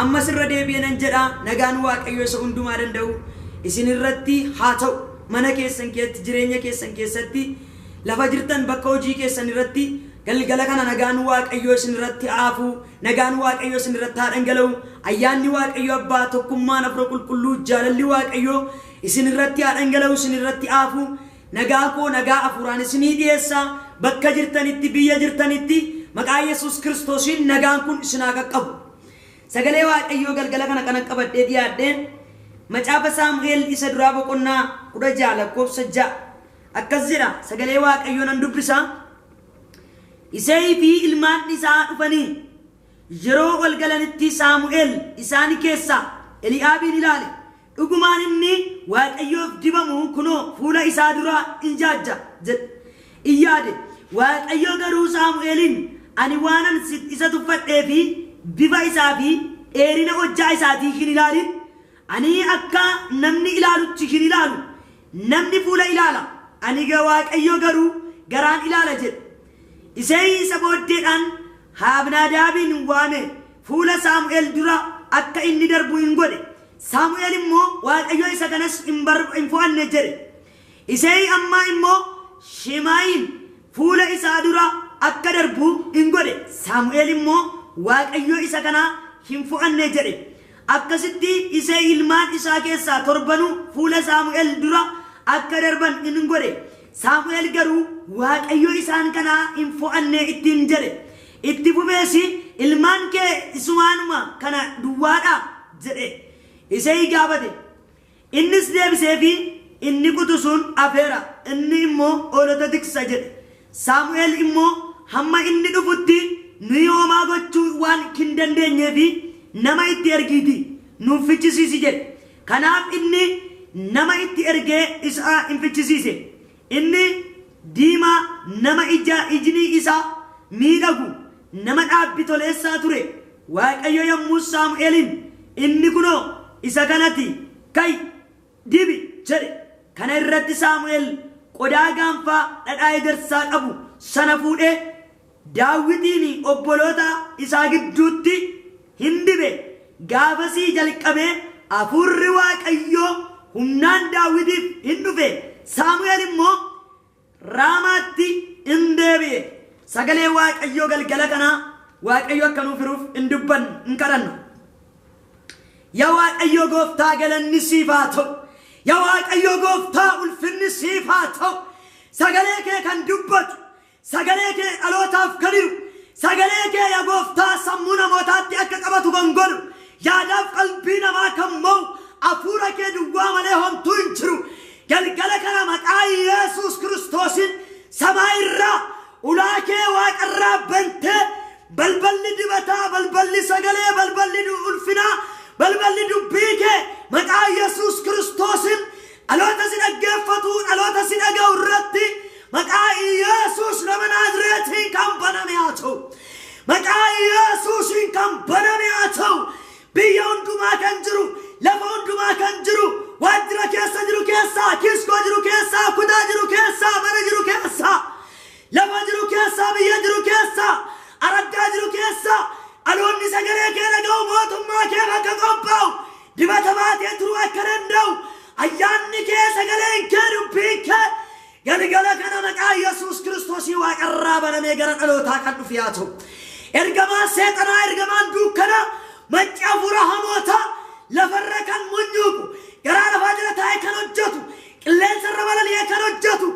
amma sirra deebi'an jedha nagaan waaqayyo isa hundumaa danda'u isin irratti haa ta'u mana keessan keessatti jireenya keessan keessatti lafa jirtan bakka hojii keessan irratti galgala kana nagaan waaqayyo isin irratti aafu nagaan waaqayyo isin irratti haa dhangala'u ayyaanni waaqayyo abbaa tokkummaan afur qulqulluu jaalalli waaqayyo isin irratti haa dhangala'u isin irratti aafu nagaa koo nagaa afuraan isinii dhiyeessa bakka jirtanitti biyya jirtanitti maqaa Yesuus Kiristoosiin nagaan kun isin haa qaqqabu sagalee waaqayyo galgala kana kan qabadhee dhiyaadheen macaafa Saamu'eel isa duraa boqonnaa 16 lakkoofsa 6 akkas jedha sagalee waaqayyo nan dubbisa Isee fi ilmaan isaa dhufanii yeroo wal galanitti Saamu'eel isaan keessa Eli'aabin ilaale dhugumaan inni waaqayyoof dibamu kunoo fuula isaa dura injaajja jedhe iyyaade waaqayyo garuu Saamu'eelin ani waanan isa tuffadhee fi bifa isaa fi dheerina hojjaa isaatii hin ilaalin ani akka namni ilaalutti hin ilaalu namni fuula ilaala ani waaqayyo garuu garaan ilaala jedhe Isee isa booddeedhaan Abnaadaabin waame fuula Saamu'eel dura akka inni darbu hin godhe Saamu'eel immoo waaqayyo isa kanas hin fo'anne jedhe Isee amma immoo Shimaayin fuula isaa dura akka darbu hin godhe Saamu'eel immoo waaqayyo isa kana hin fo'anne jedhe akkasitti Isee ilmaan isaa keessaa torbanu fuula Saamu'eel dura akka darban hin godhe Saamu'eel garuu waaqayyo isaan kana hin fo'anne ittiin jedhe itti fubeesi ilmaan kee isumaanuma kana duwwaadha jedhe Isee gaafate innis deebisee fi inni qutusuun afeera inni immoo hoolota tiksa jedhe Saamu'eel immoo hamma inni dhufutti nu yoomaa gochuu waan hin dandeenyeefi nama itti ergiiti nuuf fichisiisi jedhe kanaaf inni nama itti ergee isa hin fichisiise inni diimaa nama ijni isaa miidhagu nama dhaabbi toleessaa ture waaqayyo yommuu Saamu'eelin inni kunoo isa kanatti kai dibi jedhe kana irratti Saamu'eel qodaa gaanfaa dhadhaa ejersaa qabu sana fuudhee Daawitiin obboloota isaa gidduutti hin dibe gaafasii jalqabee hafuurri waaqayyo humnaan Daawitiif hin dhufe Saamu'eel immoo Raamaatti hin deebi'e sagalee waaqayyo galgala kana waaqayyo akka nuuf firuuf hin dubban hin kadhanna yaa waaqayyo gooftaa galanni siif haa ta'u yaa waaqayyo gooftaa ulfinni siif haa ta'u sagalee kee kan dubbatu sagalee kee dhalootaaf kan hiru sagalee kee yaa gooftaa sammuu namootaatti akka qabatu kan godhu yaadaaf qalbii namaa kan mo'u hafuura kee duwwaa malee homtuu hin jiru galgala kana maqaa Yesuus Kiristoosin samaa irraa ulaa kee waaqarraa bantee balballi dibataa balballi sagalee balballi ulfinaa balballi dubbii kee maqaa Yesuus Kiristoosin dhaloota si dhaggeeffatu dhaloota si dhaga'u irratti maqaa Yesuus nama Naazreetiin kan baname haa ta'u maqaa Yesuusin kan baname haa ta'u biyya hundumaa kan jiru lafa hundumaa kan jiru waajjira keessa jiru keessaa kiskoo jiru keessaa kutaa jiru keessaa mana jiru keessaa lafa jiru keessaa biyya jiru keessaa araddaa jiru keessaa dhaloonni sagalee kee dhaga'u mootummaa kee akka qophaa'u dibata baatee turuu akka danda'u ayyaanni kee sagaleen kee dubbiin kee galgala kana maqaa Yesuus Kiristoosii waaqarraa banamee gara dhalootaa kan dhufe haa ta'u ergamaan seexanaa ergamaan dukkana macca hafuura hamoota lafarra kan munyuuqu garaa lafaa jala taa'ee kan hojjetu qilleensarra balali'ee kan hojjetu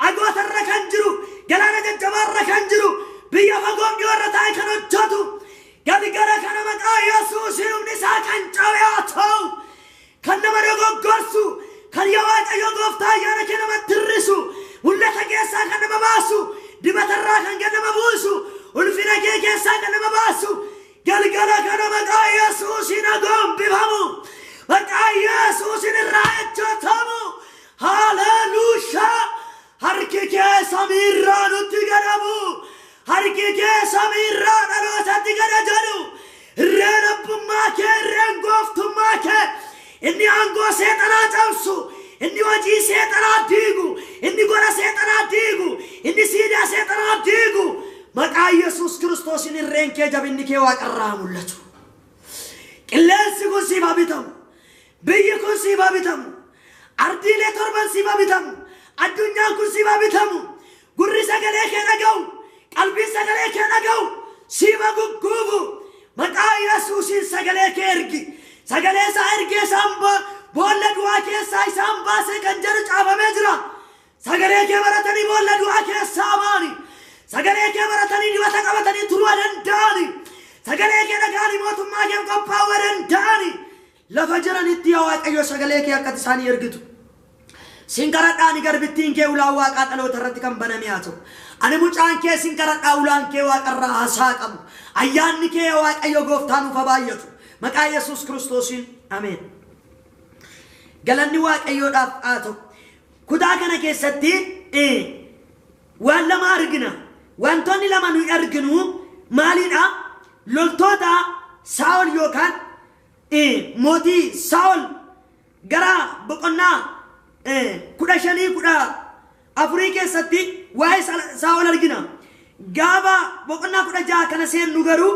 agootarra kan jiru galaana jajjabaarra kan jiru biyya fagoo dhiyoorra taa'ee kan hojjetu galgala kana maqaa Yesuusiin humni isaa kan cabe haa ta'u kan nama dogoggorsu kan yaa waaqayyo gooftaa ayyaana kee namatti hir'isu mul'ata keessaa kan nama baasu dibatarraa kan nama buusu ulfina kee keessaa kan nama baasu galgala kana maqaa Yesuusiin agoombifamu maqaa Yesuusiin irraa ejjetamu haleluuyaa harki kee samiirraa nutti gadabu harki kee samiirraa dhalootatti gada jedhu irreen abbummaa kee irreen gooftummaa kee inni aangoo seexanaa cabsu inni hojii seexanaa diigu inni gola seexanaa diigu inni siidaa seexanaa diigu maqaa Yesuus Kiristoosiin irreen kee jabinni kee waaqarraa mul'atu sifa bitamu biyyi kun sifa bitamu ardile torban sifa bitamu addunyaan kun sifa bitamu gurri sagalee kee dhaga'u qalbii sagalee kee dhaga'u sifa gugguufu maqaa Yesuusiin sagalee kee ergi sagalee isaa ergee samba boolla du'aa keessaa isaan baasee kan jedhu caafamee jira sagalee kee baratanii boolla du'aa keessaa baani sagalee kee baratanii dibata qabatanii turuu danda'ani sagalee kee dhaga'anii mootummaa kee qophaa'uu danda'ani lafa jiranitti yaa Waaqayyo sagalee kee akka isaanii ergitu sinkaradhaani garbittiin kee ulaa Waaqaa dhaloota irratti kan baname haa ta'u ani mucaan kee sinkaradhaa ulaan kee Waaqarraa haasaa qabu ayyaanni kee yaa Waaqayyo gooftaan nuuf baay'atu maqaa Yesuus Kiristoosiin ameen galanni Waaqayyoodhaaf haa ta'u kutaa kana keessatti waan lama argina wantoonni lama nu arginu maalidha loltoota Saa'ol yookaan mootii Saa'ol gara boqonnaa 15 keessatti waa'ee Saa'ol argina gaafa boqonnaa 16 kana seennu garuu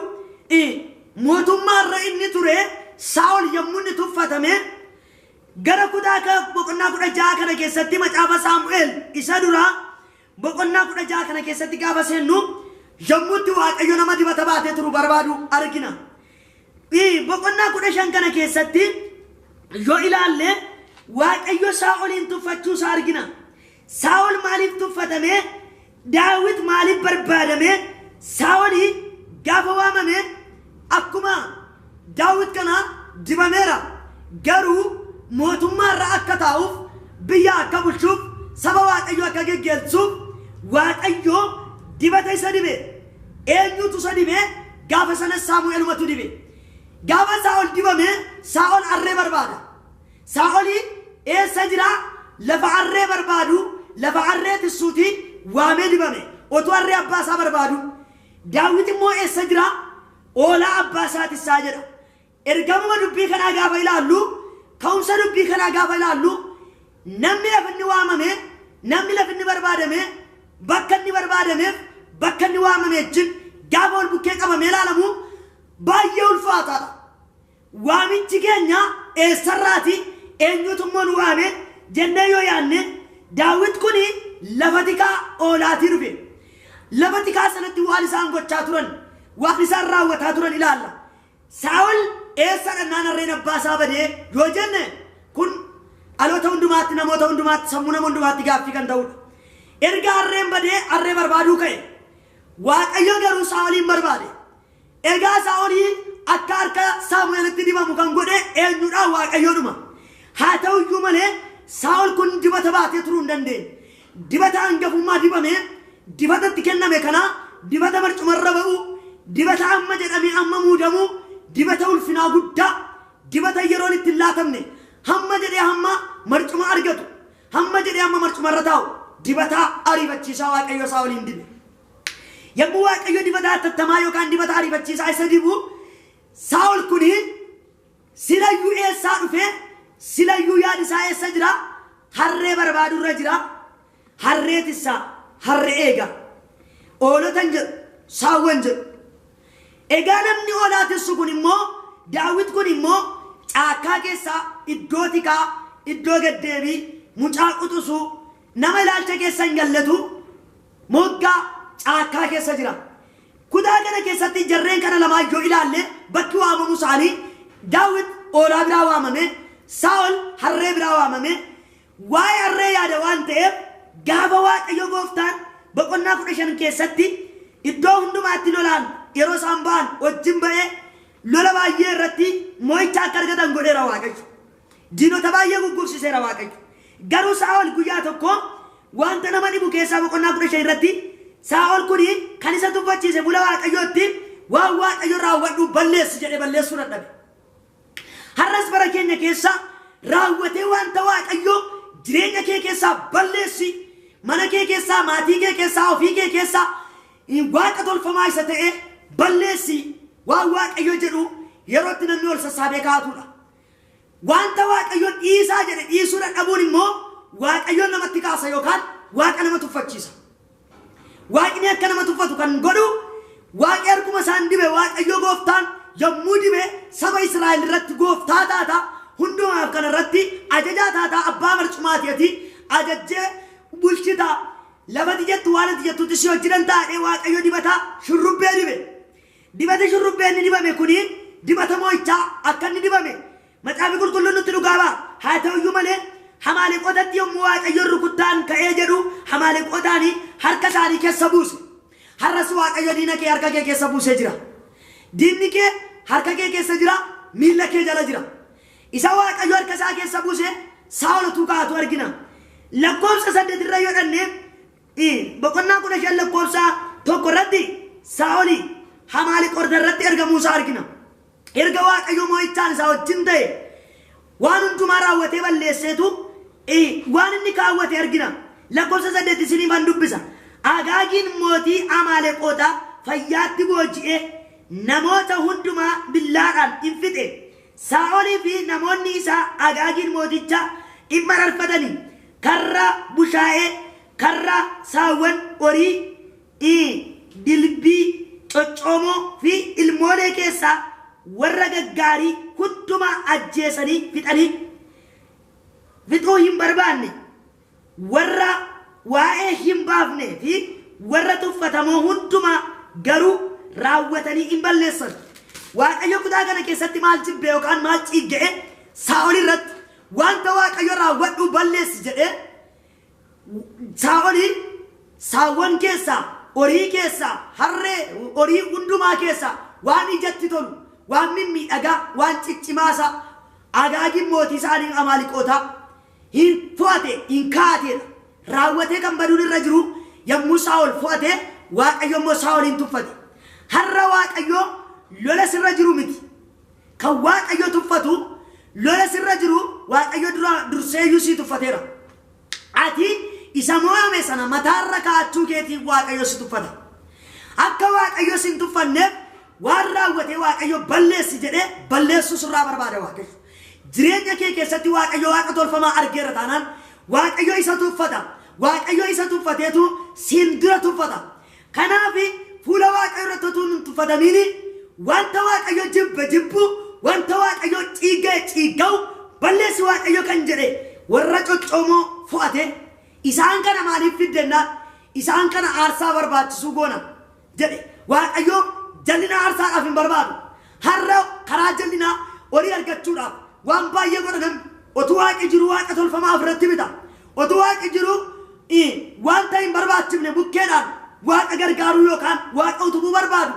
mootummaarra inni ture Saa'ol yommuu inni tuffatame gara kutaa boqonnaa 16 kana keessatti macaafa Saamu'eel isa dura boqonnaa 16 kana keessatti gaafa seennu yommutti Waaqayyo nama dibata baatee turu barbaadu argina boqonnaa 15 kana keessatti yoo ilaalle Waaqayyo Saa'olin tuffachuusaa argina Saa'ol maaliif tuffatame Daawit maaliif barbaadame Saa'ol gaafa waamame akkuma Daawit kana dibameera garuu mootummaarra akka taa'uuf biyya akka bulchuuf saba Waaqayyo akka geggeessuuf Waaqayyo dibata isa dibe eenyutu isa dibe gaafa sana Saamu'eelumatu dibe gaafa Saa'ol dibame Saa'ol arree barbaada Saa'ol eessa jira lafa arree barbaadu lafa arree tissuuti waamee dibame otoo arree abbaa isaa barbaadu Daawit immoo eessa jira oolaa abbaa isaa tissaa jedha ergamuma dubbii kanaa gaafa ilaallu ka'umsa dubbii kanaa gaafa ilaallu namni lafa inni waamame namni lafa inni barbaadame bakka inni barbaadameef bakka inni waamame jin gaafa ol bukkee qabamee ilaalamu baay'ee ulfaataadha waamichi keenya eessarraati eenyutummoo nu waame jennee yoo yaanne Daawit kuni lafa tikaa oolaatii dhufe lafa tikaa sanatti waan isaan gochaa turan waan isaan raawwataa turan ilaalla Saa'ol eessa dhannaan harreen abbaa isaa badee yoo jenne kun dhaloota hundumaatti namoota hundumaatti sammuu nama hundumaatti gaaffii kan ta'udha erga harreen badee harree barbaaduu ka'e Waaqayyo garuu Saa'olin barbaade egaa Saa'olin akka harka Saamu'eelitti dibamu kan godhe eenyudha Waaqayyoodhuma haa ta'u iyyuu malee Saa'ol kun dibata baatee turuu hin dandeenye dibata hangafummaa dibame dibatatti kenname kana dibata marcumarra ba'u dibata amma jedhamee amma muudamu dibata ulfinaa guddaa dibata yeroon itti hin laatamne hamma jedhee hamma marcuma argatu hamma jedhee hamma marcumarra taa'u dibata ariifachiisaa Waaqayyo Saa'olin dibe yommuu Waaqayyo dibata atattamaa yookaan dibata ariifachiisaa isa dibu Saa'ol kuni silayyuu eessaa dhufe silayyuu yaad isaa eessa jira harree barbaadurra jira harree tissaa harree eega oolotan jedhu saawwan jedhu egaa namni oolaa tissu kun immoo Daawit kun immoo caakkaa keessaa iddoo tikaa iddoo gaddeebii mucaa quxusuu nama ilaalcha keessa hin gallatu moggaa caakkaa keessa jira kutaa kana keessatti jarreen kana lamaa yoo ilaalle bakki waamamu isaanii Daawit oolaa biraa waamame Saa'ol harree biraa waamame waa'ee harree yaada waan ta'eef gaafa Waaqayyo gooftaan boqonnaa 15 keessatti iddoo hundumaatti lolaan yeroo isaan ba'an wajjin ba'ee lola baay'ee irratti moo'icha akka argatan godheera Waaqayyo diinota baay'ee gugguufsiseera Waaqayyo garuu Saa'ol guyyaa tokko wanta nama dhibu keessaa boqonnaa 15 irratti Saa'ol kuni kan isa tuffachiise bula Waaqayyootti waan Waaqayyo raawwadhu balleessi jedhe balleessuu dadhabe har'as bara keenya keessa raawwatee wanta Waaqayyo jireenya kee keessaa balleessi mana kee keessaa maatii kee keessaa ofii kee keessaa waaqa tolfamaa isa ta'e balleessi waan Waaqayyo jedhu yerootti namni ol sassaabee kaa'atudha wanta Waaqayyo dhiisaa jedhe dhiisuu dadhabuun immoo Waaqayyo namatti kaasa yookaan waaqa nama tuffachiisa waaqni akka nama tuffatu kan godhu waaqi harkuma isaan dibe Waaqayyo gooftaan yommuu dibe saba Israa'el irratti gooftaa taata hundumaaf kana irratti ajajaa taata abbaa marcumaatiiti ajajjee bulchita lafati jettu waan ati jettutti si hojjetan taa'ee waaqayyo dibata shurrubbee dibe dibata shurrubbee inni dibame kuni dibata moo'ichaa akka inni dibame macaafi qulqulluun nutti dhugaaba haa ta'uyyuu malee hamaaleqootatti yommuu waaqayyoon rukuttaan ka'ee jedhu hamaaleqootaani harka isaanii keessa buuse har'as waaqayyo diina kee harka kee keessa buusee jira diinni kee harka kee keessa jira miilla kee jala jira isa waaqayyo harka isaa keessa buuse Saa'oltu kaatu argina lakkoofsa 8 irra yoo dhannee boqonnaa 15 lakkoofsa 1 irratti Saa'oli hamaaleqoota irratti ergamuu isaa argina erga waaqayyo moo'ichaan isaa wajjin ta'e waan hundumaa raawwatee balleesseetu waan inni kaawwate argina lakkoofsa 8 isinii ban dubbisa Agaagiin mootii Amaaleqoota fayyaatti booji'ee namoota hundumaa billaadhaan fixe Saa'olii fi namoonni isaa Agaagiin mooticha dhimma rarfatanii karra bushaa'ee karra saawwan horii dilbii coccoomoo fi ilmoolee keessaa warra gaggaarii hundumaa ajjeesanii fixanii fixuu hin barbaanne warra waa'ee hin baafne fi warra tuffatamoo hundumaa garuu raawwatanii hin balleessan waaqayyo kutaa kana keessatti maal jibbe yookaan maal ciigge'e Saa'ol irratti wanta waaqayyo raawwadhu balleessi jedhee Saa'olii saawwan keessaa horii keessaa harree horii hundumaa keessaa waan ijatti tolu waan mimmiidhagaa waan ciccimaasa Agaagiin mootii isaanii Amaaleqoota hin fu'ate hin kaa'ateedha raawwatee kan baduun irra jiru yommuu Saa'ol fu'ate waaqayyo immoo Saa'olin tuffate har'a waaqayyo lola sirra jiru miti kan waaqayyo tuffatu lola sirra jiru waaqayyo durseeyyuu si tuffateera ati isa mo'ame sana mataarra kaa'achuu keetiin waaqayyo si tuffata akka waaqayyo si hin tuffanneef waan raawwatee waaqayyo balleessi jedhee balleessuu sirraa barbaada waaqayyo jireenya kee keessatti waaqayyo waaqa tolfamaa argeera taanaan waaqayyo isa tuffata waaqayyo isa tuffateetu siin dura tuffata kanaaf fuula waaqayyo irratti utuu hin tuffatamiin wanta waaqayyo jibbu wanta waaqayyo ciigga'u balleessi waaqayyo kan jedhe warra coccoomoo fu'ate isaan kana maaliif fiddennaan isaan kana aarsaa barbaachisuu goona jedhe waaqayyo jallina aarsaadhaaf hin barbaadu har'a karaa jallinaa horii argachuudhaaf waan baay'ee godhan otuu waaqi jiru waaqa tolfamaa ofirratti bita otuu waaqi jiru wanta hin barbaachifne bukkeedhaan waaqa gargaaruu yookaan waaqa utubuu barbaadu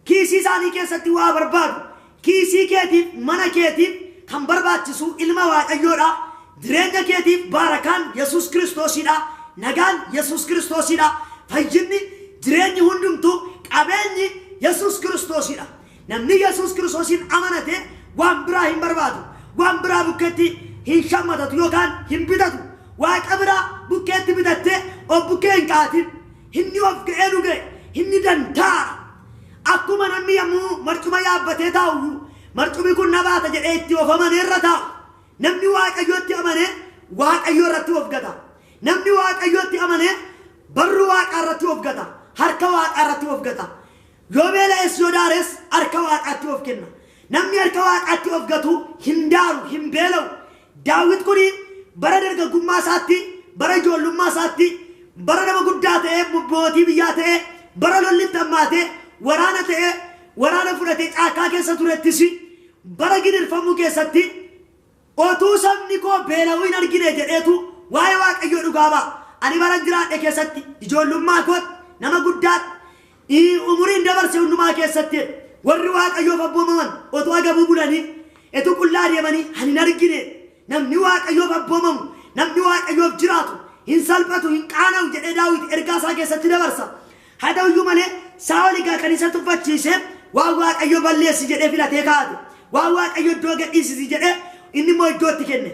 kiisii isaanii keessatti waa barbaadu kiisii keetiif mana keetiif kan barbaachisu ilma waaqayyoodha jireenya keetiif barakaan Yesuus Kiristoosidha nagaan Yesuus Kiristoosidha fayyinni jireenyi hundumtuu qabeenyi Yesuus Kiristoosidha namni Yesuus Kiristoosin amanate waan biraa hin barbaadu waan biraa bukkeetti hin shammatatu yookaan hin bitatu waaqa biraa bukkeetti bitatte of bukkee hin qaatin inni of ga'ee dhuge inni danda'a akkuma namni yommuu marcuma yaabbatee taa'u marcumi kun na baata jedhee itti of amaneerra taa'u namni waaqayyootti amanee waaqayyoo irratti of gata namni waaqayyootti amanee barru waaqaa irratti of gata harka waaqaa irratti of gata yoo beela'es yoo daares harka waaqaatti of kenna namni harka waaqaatti of gatu hin daaru hin beela'u daawit kuni bara dargaggummaa isaatti bara ijoollummaa isaatti bara nama guddaa ta'ee mootii biyyaa ta'ee bara lollitti hammaatee waraana ta'ee waraana fudhatee caakaa keessa turettis bara gidirfamuu keessatti otuu sabni koo beela'uu hin argine jedheetu waa'ee waaqayyoo dhugaa ba'a ani bara jiraadhe keessatti ijoollummaa kootti nama guddaatti umuriin dabarse hundumaa keessatti warri waaqayyoof abboomaman otuu agabuu bulanii etu qullaa deemanii ani hin argine namni waaqayyoof abboomamu namni waaqayyoof jiraatu hin salphatu hin qaana'u jedhee daawit ergaa isaa keessatti dabarsa haa ta'uyyuu malee Saa'ol egaa kan isa tuffachiise waan waaqayyo balleessi jedhee filatee kaa'ate waan waaqayyo iddoo gadhiisisi jedhee inni immoo iddootti kenne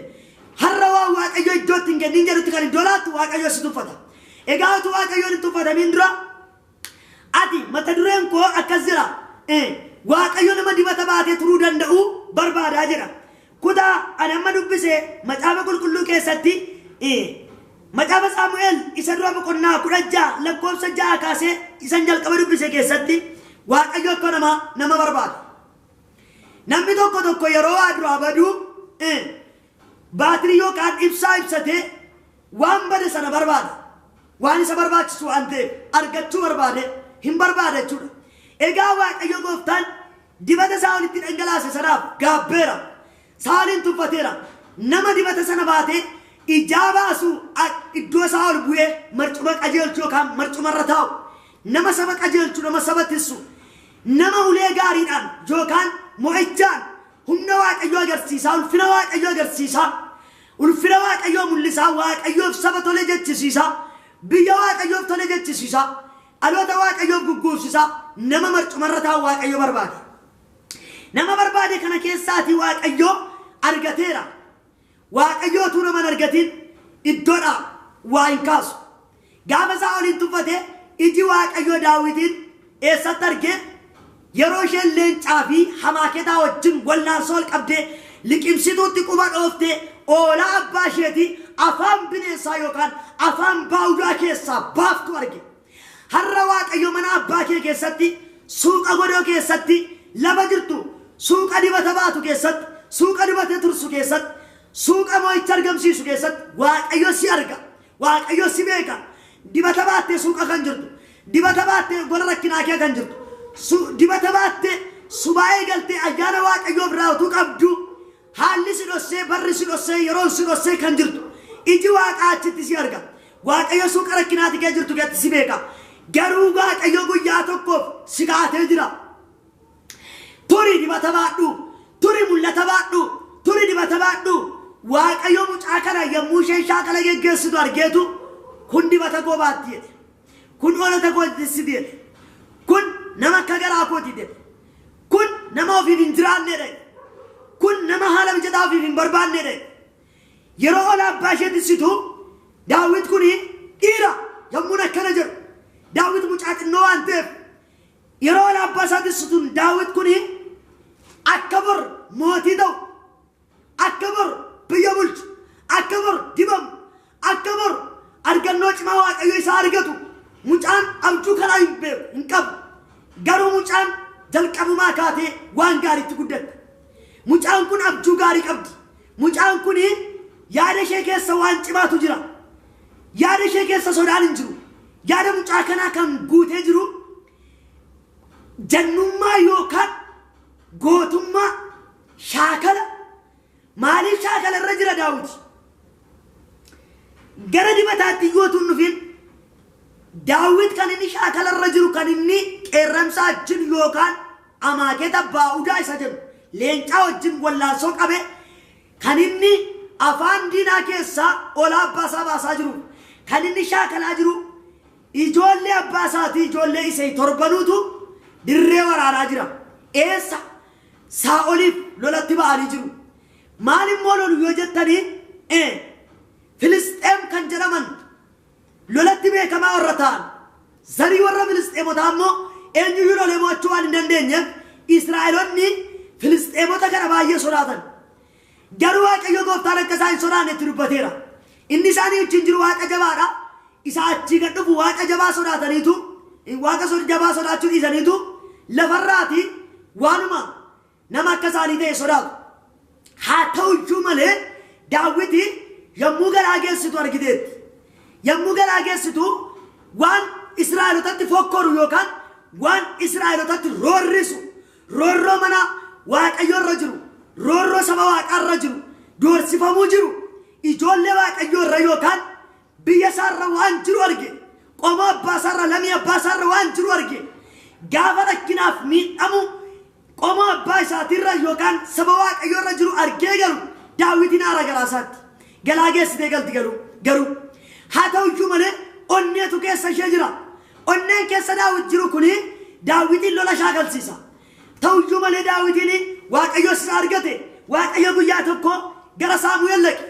har'a waan waaqayyo iddootti hin kennin jedhutti kan iddoo laattu waaqayyo si tuffata egaa utuu waaqayyoon hin tuffatamiin dura ati mata dureen koo akkas jira waaqayyo nama dibata baatee turuu danda'u barbaadaa jedha kutaa ani amma dubbise macaafa qulqulluu keessatti macaafa Saamu'eel isa dura boqonnaa 16 lakkoofsa 6 kaasee isan jalqaba dubbise keessatti waaqayyo akka nama barbaada namni tokko yeroo aduu abadu baatirii yookaan ibsate waan bade sana barbaada waan isa barbaachisu ante argachuu barbaade hin barbaada jechuudha. Egaa Waaqayyo Gooftaan dibata Saa'olitti dhangalaase sanaaf gaabbeera. Saa'olin tuffateera. Nama dibata sana baatee ijaa baasu iddoo Saa'ol bu'ee marcuma qajeelchu yookaan marcumarra taa'u. Nama saba qajeelchu, nama saba tissu, nama ulee gaariidhaan yookaan mo'ichaan humna Waaqayyo agarsiisaa, ulfina Waaqayyo agarsiisaa, ulfina Waaqayyo mul'isaa, Waaqayyoof saba tole jechisiisaa, biyya Waaqayyoof tole jechisiisaa, dhaloota Waaqayyoof gugguufsisaa, nama marcumarra taa'u Waaqayyo barbaade. Nama barbaade kana keessaatii Waaqayyo argateera. Waaqayyootu nama argatiin iddoodhaa waa hin kaasu. Gaafa Saa'olin tuffate iji Waaqayyo Daawitiin eessatti argee yeroo isheen leencaa fi hamaaketaa wajjin wallaansoo ol qabdee liqimsituutti quba dhooftee oolaa abbaa isheetii afaan bineensaa yookaan afaan baawudaa keessaa baaftu arge. Har'a Waaqayyo mana abbaa kee keessatti, suuqa godoo keessatti, lafa jirtu, suuqa dibata baatu keessatti, suuqa dibata tursu keessatti, suuqa mo'icha argamsiisu keessatti Waaqayyo si arga. Waaqayyo si beeka. Dibata baattee suuqa kan jirtu, dibata baattee gola rakkinaa kee kan jirtu, dibata baattee subaa'ee galtee ayyaana Waaqayyoof raawwatuu qabdu, haalli si dhossee, barri si dhossee, yeroon si dhossee kan jirtu iji Waaqaa achitti si arga. Waaqayyo suuqa rakkinaati kee jirtu keetti si beeka. Garuu Waaqayyo guyyaa tokkoof si kaatee jira. Turi dibata baadhu, turi mul'ata baadhu, turi dibata baadhu. Waaqayyo mucaa kana yommuu isheen shaakala geggeessitu argeetu kun dibata koo baatti jedhe. Kun oolata kooti jedhe. Kun nama akka garaa kooti jedhe. Kun nama ofiif hin jiraanne jedhe. Kun nama haala mijataa ofiif hin barbaanne jedhe. Yeroo ola abbaa ishee tissitu Daawit kuni dhiira yommuu akkana jedhu. Daawit mucaa xinnoo waan ta'eef yeroo ola abbaa isaa tissituun Daawit kuni akka bor mootii ta'u, akka bor biyya bulchu, akka bor dibamu, akka bor argannoo cimaa Waaqayyo isaa argatu mucaan abjuu kanaa hin beeku hin qabu. Garuu mucaan jalqabumaa kaatee waan gaariitti guddatte. Mucaan kun abjuu gaarii qabdi. Mucaan kun yaada ishee keessa waan cimaatu jira. Yaada ishee keessa sodaan hin jiru. Yaada mucaa kanaa kan guutee jiru jannummaa yookaan gootummaa shaakala. Maaliif shaakala irra jira Daawit? Gara dibataatti yootuun dhufin Daawit kan inni shaakala irra jiru kan inni qeerramsaa wajjin yookaan amaaketa baa'udaa isa jedhu leencaa wajjin wallaansoo qabe kan inni afaan diinaa keessaa olaa abbaa isaa baasaa jiru kan inni shaakalaa jiru ijoollee abbaa isaatii ijoollee isee torbanuutu dirree waraanaa jira. Eessa? Saa'oliif lolatti ba'anii jiru. Maal immoo lolu yoo jettanii Filisxeem kan jedhaman lolatti beekamaa warra ta'an zarii warra Filisxeemotaa immoo eenyuyyuu lolee mo'achuu waan hin dandeenyeef Israa'eloonni Filisxeemota kana baay'ee sodaatan. Garuu Waaqayyo Gooftaan akka isaan hin sodaannetti dubbateera. Inni isaanii wajjin jiru Waaqa jabaadha. Isa achii gad dhufu Waaqa jabaa sodaataniitu, Waaqa jabaa sodaachuu dhiisaniitu lafarraati waanuma nama akka isaanii ta'e sodaatu. Haa ta'uyyuu malee Daawit yommuu garaa geessitu argiteetti. Yommuu garaa geessitu waan Israa'elotatti fokkoru yookaan waan Israa'elotatti roorrisu, roorroo mana Waaqayyo irra jiru, roorroo saba Waaqaa irra jiru, doorsifamuu jiru, ijoollee Waaqayyo irra yookaan biyya isaarra waan jiru arge, qomoo abbaa isaarra, lamii abbaa isaarra waan jiru arge, gaafa rakkinaaf miidhamu qomoo abbaa isaatirra yookaan saba Waaqayyo irra jiru argee galu Daawitiin aara garaa isaatti galaa geessitee galti garuu haa ta'uyyuu malee onneetu keessa ishee jira. Onneen keessa Daawit jiru kuni Daawitiin lola shaakalsiisa. Ta'uyyuu malee Daawitiin Waaqayyo isa argate. Waaqayyo guyyaa tokko gara Saamu'eel dhaqe.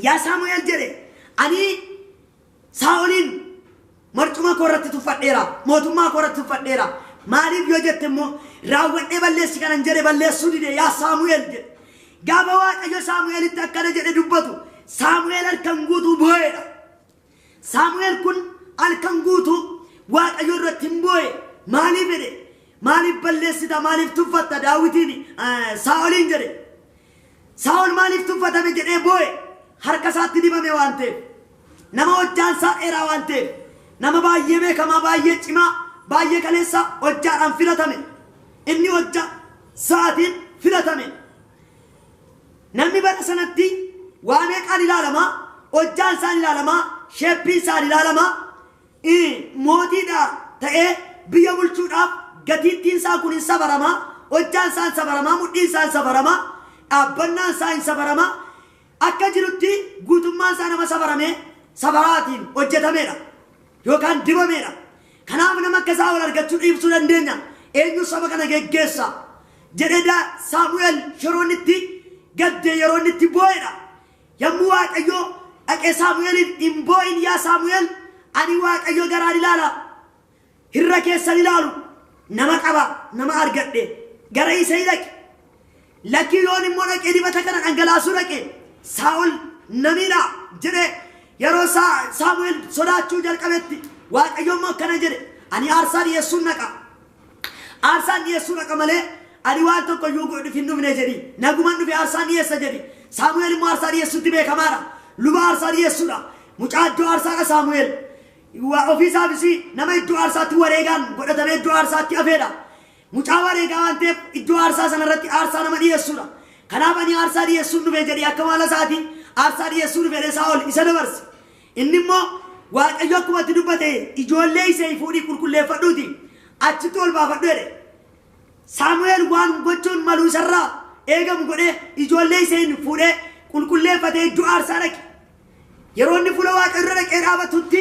Yaa Saamu'eel jedhe ani Saa'oliin marcuma koo irratti tuffadheera, mootummaa koo irratti tuffadheera. Maaliif yoo jette immoo raawwadhee balleessi kanan jedhe balleessuu dide yaa Saamu'eel jedhe. Gaafa Waaqayyo Saamu'eelitti akkana jedhe dubbatu Saamu'eel halkan guutuu boo'eedha. Saamu'eel kun halkan guutuu Waaqayyo irratti hin boo'e. Maaliif jedhe maaliif balleessita maaliif tuffatta Daawitiin Saa'oliin jedhe Saa'ol maaliif tuffatame jedhee boo'e harka isaatti dibame waan ta'eef nama hojjaan isaa dheeraa waan ta'eef nama baay'ee beekamaa baay'ee cimaa baay'ee kaleessa hojjaadhaan filatame inni hojjaa sa'aatiin filatame namni bara sanatti waa meeqaan ilaalama hojjaan isaan ilaalama sheeppii isaan ilaalama mootiidha ta'ee biyya bulchuudhaaf gatiittiin isaa kun hin safarama hojjaan isaan safarama mudhiin isaan safarama dhaabbannaan isaa hin safarama akka jirutti guutummaan isaa nama safarame safaraatiin hojjetameedha yookaan dibameedha kanaaf nama akka isaa wal argachuu dhiibsuu dandeenya eenyu saba kana geggeessa jedhee Saamu'eel yeroonitti gadde yeroonitti boo'edha yommuu Waaqayyoo dhaqee Saamu'eeliin hin boo'in yaa Saamu'eel ani Waaqayyoo garaan ilaala hirra keessan ilaalu nama qaba nama argadhe gara isa dhaqe lakkii yoon immoo dhaqee dibata kana dhangalaasuu dhaqe Saa'ol namiidha jedhe yeroo Saamu'eel sodaachuu jalqabetti Waaqayyoo immoo akkana jedhe ani aarsaa dhiyeessuun naqa aarsaan dhiyeessuu naqa malee ani waan tokko iyyuu godhuuf hin dhufne jedhi nagumaan dhufe aarsaan dhiyeessa jedhi Saamu'eel immoo aarsaa dhiyeessuutti beekamaadha luba aarsaa dhiyeessuudha mucaa iddoo aarsaadha Saamu'eel ofiisaafis nama iddoo aarsaatti wareegaan godhatame iddoo aarsaatti hafeedha mucaa wareegaa waan ta'eef iddoo aarsaa sanarratti aarsaa nama dhiyeessuudha kanaaf ani aarsaa dhiyeessuun dhufe jedhi akka maala isaatiin aarsaa dhiyeessuu dhufe Saa'ol isa dabarse inni immoo Waaqayyo akkuma itti dubbate ijoollee isee fuudhii qulqulleeffadhuuti achitti ol baafadhu jedhe Saamu'eel waan gochuun malu isarraa eegamu godhee ijoollee isee fuudhee qulqulleeffatee iddoo aarsaa dhaqe yeroo inni fuula Waaqayyo irra dhaqee dhaabatutti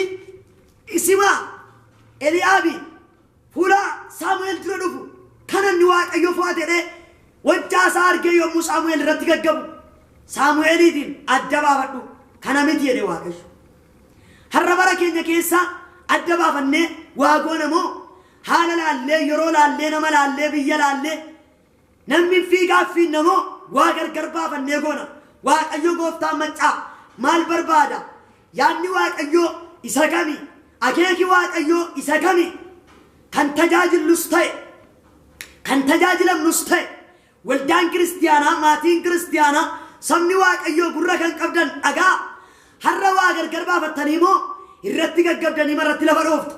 isima Eli'aabi fuula Saamu'eel dura dhufu kan inni Waaqayyo fo'atee wajjaa isaa argee yommuu Saamu'eel irratti gaggabu Saamu'eeliitiin adda baafadhu kana miti jedhe Waaqayyo har'a bara keenya keessa adda baafannee waa goona moo haala laallee yeroo laallee nama laallee biyya laallee namni fiigaaf fiinnamoo waa gargar baafannee goona Waaqayyo gooftaan maccaa maal barbaada yaadni Waaqayyo isa kami akeeki Waaqayyo isa kami kan tajaajilus ta'e kan tajaajilamnus ta'e waldaan kiristiyaanaa maatiin kiristiyaanaa sabni Waaqayyo gurra kan qabdan dhagaa har'a waa gargar baafattanii moo irratti gaggabdanii marratti lafa dhooftu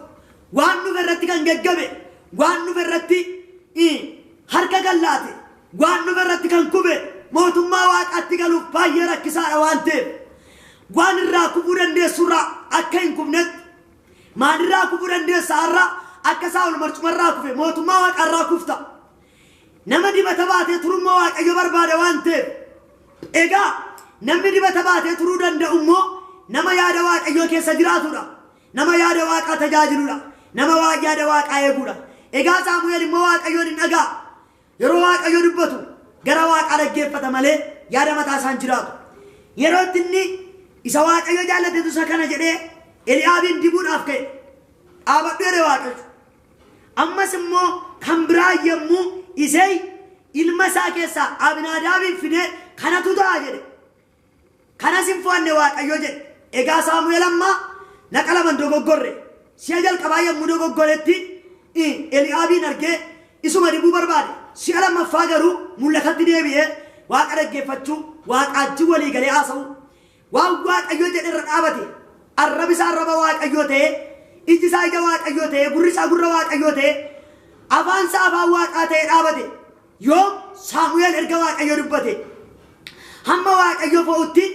waan nuuf irratti kan gaggabe waan nuuf irratti harka gallaate waan nuuf irratti kan kube mootummaa Waaqaatti galuuf baay'ee rakkisaadha waan ta'eef waan irraa kufuu dandeessurraa akka hin kufnetti maalirraa kufuu dandeessa har'a akka Saa'ol marcumarraa kufe mootummaa Waaqarraa kufta nama dibata baatee turummaa Waaqayyo barbaada waan ta'eef egaa namni dibata baatee turuu danda'u immoo nama yaada Waaqayyoo keessa jiraatudha nama yaada Waaqaa tajaajiludha nama yaada Waaqaa eeguudha egaa Saamu'eel immoo Waaqayyoon hin dhagaa yeroo Waaqayyo dubbatu gara Waaqaa dhaggeeffata malee yaada mataa isaan jiraatu yeroo inni isa Waaqayyo jaallatetu isa kana jedhee Eli'aabiin dibuudhaaf ka'e dhaabadhu jedhe Waaqayyo ammas immoo kan biraa yommuu isee ilma isaa keessaa Abinaadaabiin fidee kanatu ta'a jedhe kanas hin fo'anne Waaqayyo jedhe egaa Saamu'eel amma naqa laman dogoggorre si'a jalqabaa yommuu dogoggoretti Eli'aabiin argee isuma dibuu barbaade si'a lammaffaa garuu mul'atatti deebi'ee Waaqa dhaggeeffachuu Waaqaatti walii galee haasa'u waan Waaqayyo jedhe irra dhaabate arrabi isaa arraba Waaqayyoo ta'ee iji isaa ija Waaqayyoo ta'ee gurri isaa gurra Waaqayyoo ta'ee afaan isaa afaan Waaqaa ta'ee dhaabate yoo Saamu'eel erga Waaqayyo dubbate hamma Waaqayyo fo'utti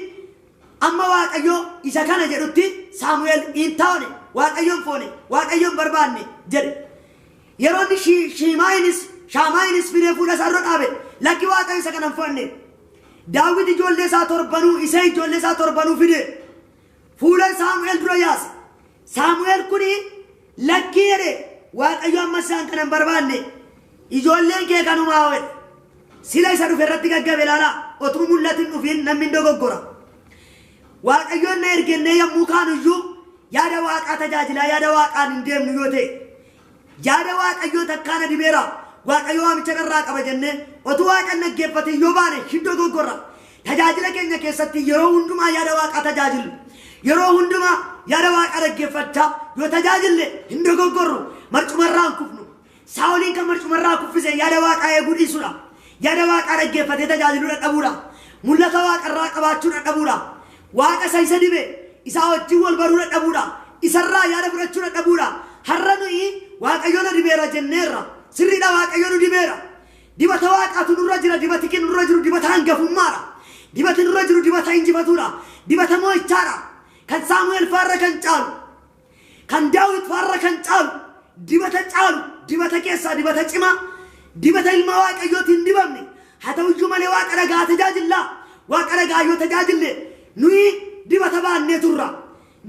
amma Waaqayyo isa kana jedhutti Saamu'eel hin taane Waaqayyoon foone Waaqayyoon barbaanne jedhe yeroo inni Shaamaayinis fidee fuula isaa irra dhaabe lakki Waaqayyo isa kana hin fo'anne Daawit ijoollee isaa torbanuu isee ijoollee isaa torbanuu fidee fuula Saamu'eel dura yaase Saamu'eel kuni lakki jedhe Waaqayyo amma isaan kana hin barbaanne ijoolleen kee kanumaa jedhe sila isa dhufe irratti gaggabe ilaala otuu mul'atin dhufiin namni dogoggora Waaqayyoon na ergennee yommuu kaanuyyuu yaada Waaqaa tajaajilaa yaada Waaqaan hin deemnu yoo ta'e yaada Waaqayyoo takkaana dibeera Waaqayyo waamicha irraa qaba jennee otuu Waaqan dhaggeeffate yoo baane hin dogoggorra tajaajila keenya keessatti yeroo hundumaa yaada Waaqaa tajaajilu yeroo hundumaa yaada Waaqaa dhaggeeffachaa yoo tajaajille hin dogoggorru marcumarraa hin kufnu saawoliin kan marcumarraa kuffise yaada waaqaa eeguu dhiisuudha yaada waaqaa dhaggeeffatee tajaajiluu dadhabuudha mul'ata waaqarraa qabaachuu dadhabuudha waaqa isa dibe isaa wajjin wal baruu dadhabuudha isarraa yaada fudhachuu dadhabuudha har'a nuyi waaqayyoon dibeera jenneerra sirriidha waaqayyoon dibeera dibata waaqaatu nurra jira dibati kin nurra jiru dibata hangafummaadha dibati nurra jiru dibata injifatuudha dibata moo'ichaadha kan saamu'eel faarra kan caalu kan daawit faarra kan caalu dibata caalu dibata keessa dibata cima dibata ilma waaqayyootiin dibamne haa ta'u iyyuu malee waaqa dhagaa tajaajilla waaqa dhagaa yoo tajaajille nuyi dibata baannee turra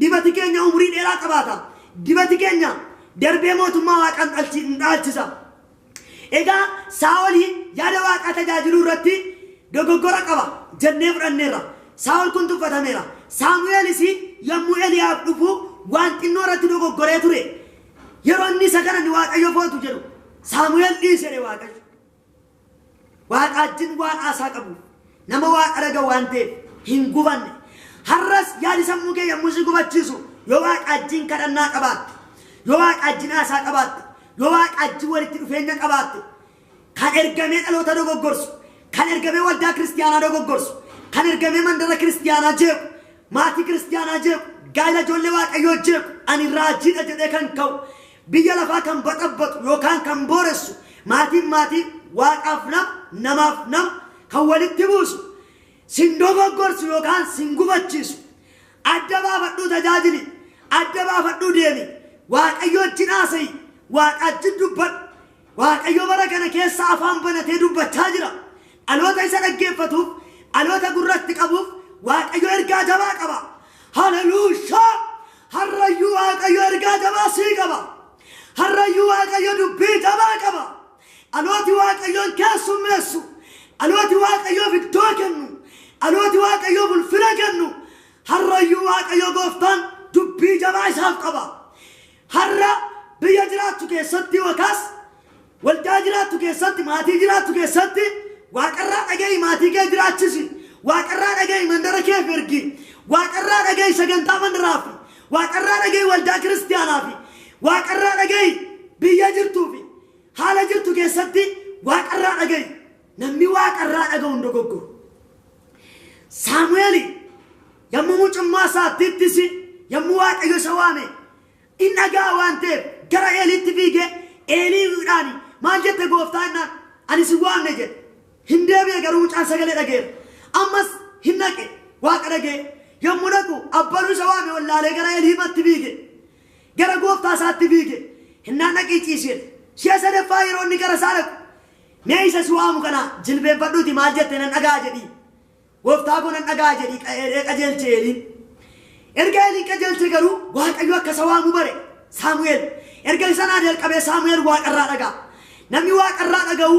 dibati keenya umurii dheeraa qabaata dibati keenya darbee mootummaa waaqaan dhaalchisa egaa saa'olii yaada waaqaa tajaajiluu irratti dogoggora qaba jennee fudhanneerra saa'ol kun tuffatameera saamu'eelis yommuu Eliyaab dhufu waan xinnoo irratti dogoggoree ture yeroo inni isa kana ni waaqayyo footu jedhu saamu'eel dhiisee waaqayyo waaqaajin waan aasaa qabu nama waaqa dhaga waan ta'eef hin gubanne har'as yaadi sammuu kee yommuu si gubachiisu yoo waaqaajin kadhannaa qabaatte yoo waaqaajin aasaa qabaatte yoo waaqaajin walitti dhufeenya qabaatte kan ergamee dhaloota dogoggorsu kan ergamee waldaa kiristiyaanaa dogoggorsu kan ergamee mandara kiristiyaanaa jeequ maatii kiristiyaanaa jeequ gaa'ela ijoollee waaqayyoo jeequ ani raajiidha jedhee kan ka'u biyya lafaa kan baxabbatu yookaan kan booressu maatii waaqaaf namaaf kan walitti buusu sin dogoggorsu yookaan sin gubachiisu adda baafadhuu tajaajili adda baafadhuu deemi waaqayyo wajjin haasa'i waaqaajin dubbadhu waaqayyo bara kana keessa afaan banatee dubbachaa jira dhaloota isa dhaggeeffatuuf dhaloota gurratti qabuuf waaqayyo ergaa jabaa qaba haleluuyaa harrayyuu waaqayyo ergaa jabaa sii qaba harrayyuu waaqayyo dubbii jabaa qaba dhalooti waaqayyoon keessummeessu dhalooti waaqayyoof iddoo kennu dhalooti waaqayyoof ulfina kennu harrayyuu waaqayyo gooftaan dubbii jabaa isaaf qaba harra biyya jiraattu keessatti yookaas waldaa jiraattu keessatti maatii jiraattu keessatti waaqarraa dhaga'i maatii kee jiraachisi waaqarraa dhaga'i mandara kee ergi waaqarraa dhaga'i sagantaa mandaraaf waaqarraa dhaga'i waldaa kiristiyaanaaf waaqarraa dhaga'i biyya jirtuufi haala jirtu keessatti waaqarraa dhaga'i namni waaqarraa dhaga'u hin dogoggoru saamu'eel yommuu mucummaa isaattis yommuu waaqayyo isa waame in dhagaa waan ta'eef gara Eeliitti fiigee Eeliidhaan maal jette gooftaa innaan ani si waamne jedhe hin deebi'e garuu mucaan sagalee dhageera ammas hin naqe waaqa dhagee yommuu dhaqu abbanuu isa waame wallaalee gara Eeliimatti fiige gara gooftaa isaatti fiige hinnaan dhaqii ciisee si'a sadaffaa yeroo inni gara isaa dhaqu mee isa si waamu kana jilbeeffadhuuti maal jette nan dhagaa jedhii gooftaa kun nan dhagaa jedhii qajeelche Eeliin erga Eeliin qajeelche garuu waaqayyo akka isa waamu bare saamu'eel erga sanaa jalqabee saamu'eel waaqarraa dhagaa namni waaqarraa dhaga'u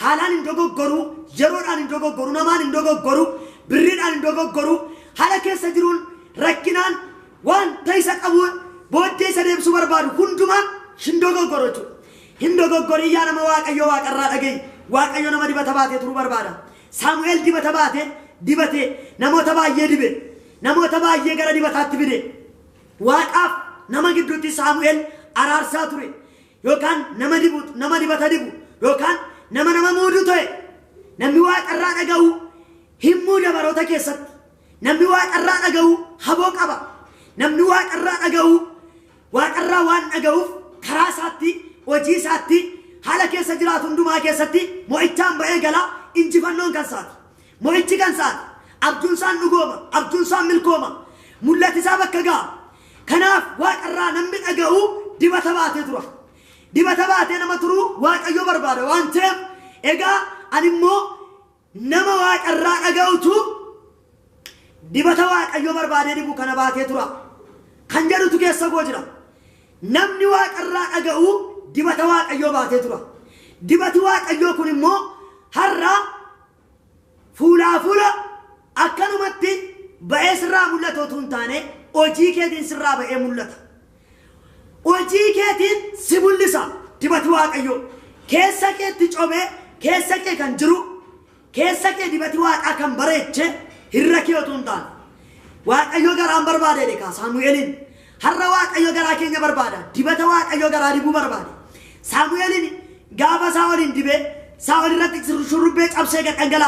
haalaan hin dogoggoru yeroodhaan hin dogoggoru namaan hin dogoggoru birriidhaan hin dogoggoru haala keessa jiruun rakkinaan waan ta'isa qabu booddee isa deebisuu barbaadu hundumaan hin dogoggoru hin dogoggorii yaa nama waaqayyo waaqarraa dhaga'i waaqayyo nama dibata baatee turuu barbaada saamu'eel dibata baatee dibatee namoota baay'ee dibe namoota baay'ee gara dibataatti fide waaqaaf nama gidduutti saamu'eel araarsaa ture yookaan nama dibata dibu yookaan nama muudu ta'e namni waaqarraa dhaga'u hin muuda baroota keessatti namni waaqarraa dhaga'u haboo qaba namni waaqarraa dhaga'u waaqarraa waan dhaga'uuf karaa isaatti hojii isaatti haala keessa jiraatu hundumaa keessatti mo'ichaan ba'ee gala injifannoon kan isaati mo'ichi kan isaati abjuun isaan dhugooma abjuun isaan milkooma mul'ati isaa bakka ga'a kanaaf waaqarraa namni dhaga'u dibata baatee tura dibata baatee nama turuu waaqayyo barbaada waan ta'eef egaa ani immoo nama waaqarraa dhaga'utu dibata waaqayyo barbaadee dibu kana baatee tura kan jedhutu keessa koo jira namni waaqarraa dhaga'u dibata waaqayyo baatee tura dibati waaqayyo kun immoo har'a fuulaa fuula akkanumatti ba'ee sirraa mul'atu utuu hin taane hojii keetiin sirraa ba'ee mul'ata hojii keetiin si mul'isa dibati waaqayyo keessa keetti cobee keessa kee kan jiru keessa kee dibati waaqaa kan bareeche hirra kee utuu hin taane waaqayyo garaan barbaade dheekaa saamu'eeliin har'a waaqayyo garaa keenya barbaada dibata waaqayyo garaa dibuu barbaade saamu'eeliin gaafa Saa'olin dibe Saa'ol irratti shurrubbee cabsee dhangala